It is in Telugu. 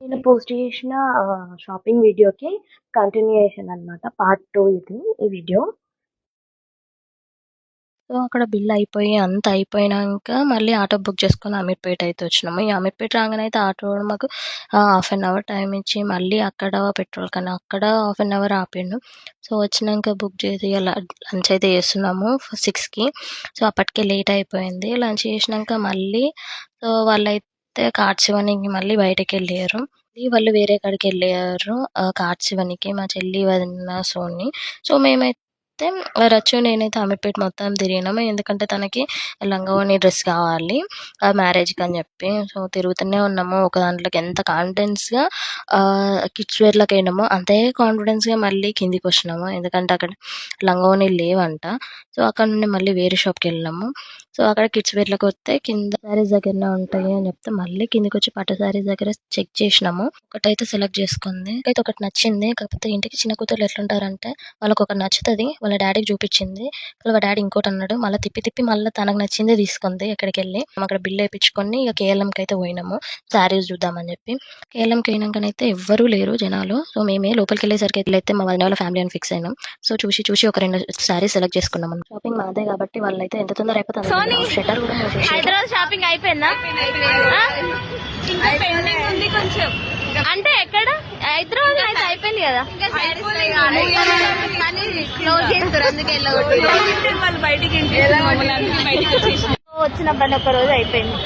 నేను పోస్ట్ చేసిన షాపింగ్ వీడియోకి కంటిన్యూయేషన్ అనమాట. పార్ట్ 2 ఇది ఈ వీడియో. సో, అక్కడ బిల్ అయిపోయి అంతా అయిపోయినంక మళ్ళీ ఆటో బుక్ చేసుకొని అమీర్పేట అయితే వచ్చినాము. ఈ అమీర్పేట రాంగానే అయితే ఆటో మాకు హాఫ్ అన్ అవర్ టైమ్ ఇచ్చి మళ్ళీ అక్కడ పెట్రోల్ కన్నా అక్కడ హాఫ్ అన్ అవర్ ఆపిండు. సో, వచ్చినంక బుక్ చేసి లంచ్ అయితే చేస్తున్నాము 6కి. సో, అప్పటికే లేట్ అయిపోయింది. లంచ్ చేసినంక మళ్ళీ వాళ్ళైతే కార్డ్స్ ఇవ్వనీకి మళ్ళీ బయటకెళ్ళారు. వాళ్ళు వేరే కాడికెళ్ళారు కార్డ్స్ ఇవ్వనీకి మా చెల్లి, వదిన, సోని. సో, మేమైతే రచ్చు నేనైతే అమీర్పేట మొత్తం తిరిగినాము. ఎందుకంటే తనకి లంగావోణి డ్రెస్ కావాలి మ్యారేజ్‌కి అని చెప్పి. సో, తిరుగుతూనే ఉన్నాము. ఒక దాంట్లోకి ఎంత కాన్ఫిడెన్స్‌గా కిడ్స్ వేర్‌లోకి వెళ్ళినామో అంతే కాన్ఫిడెన్స్‌గా మళ్ళీ కిందికొచ్చినాము. ఎందుకంటే అక్కడ లంగావోణీలు లేవంట. సో, అక్కడ నుండి మళ్ళీ వేరే షాప్‌కెళ్ళినాము. సో, అక్కడ కిడ్స్ వేర్‌లోకి వస్తే కింద శారీస్ దగ్గరనే ఉంటాయి అని చెప్తే మళ్ళీ కిందికొచ్చి పట్టు శారీస్ దగ్గర చెక్ చేసినాము. ఒకటైతే సెలెక్ట్ చేసుకుంది. నాకైతే ఒకటి నచ్చింది. కాకపోతే ఇంటికి చిన్న కూతుర్లు ఎట్లుంటారంటే వాళ్ళకొకటి నచ్చుతది. వాళ్ళ డ్యాడీకి చూపిచ్చింది. వాళ్ళ డ్యాడీ ఇంకోటన్నాడు. మళ్ళా తిప్పి తిప్పి మళ్ళా తనకు నచ్చిందే తీసుకుంది ఎక్కడికెళ్ళి. అక్కడ బిల్ ఏపిచ్చుకొని ఇక కేఎల్ఎంకయితే పోయినాము. శారీస్ చూద్దామని చెప్పి. కేఎల్ఎంకి పోయినంకనైతే ఎవ్వరూ లేరు జనాలు. సో, మేమే లోపలికెళ్ళేసరికైతే మా వదిన వాళ్ళ ఫ్యామిలీ అని ఫిక్స్ అయినాం. సో, చూసి ఒక 2 శారీస్ సెలెక్ట్ చేసుకున్నాం. షాపింగ్ మాదే కాబట్టి వాళ్ళైతే ఎంత తొందర అయిపోతుంది షట్టర్ కూడా హైదరాబాద్ షాపింగ్ అయిపోయిందా? పెండింగ్ ఉంది కొంచెం. అంటే ఎక్కడ? హైదరాబాద్ అయితే అయిపోయింది కదా. క్లోజ్ చేస్తారు అందుకే వాళ్ళు బయటికి బయటికి వచ్చేసి వచ్చినప్పుడు ఒక రోజు అయిపోయింది.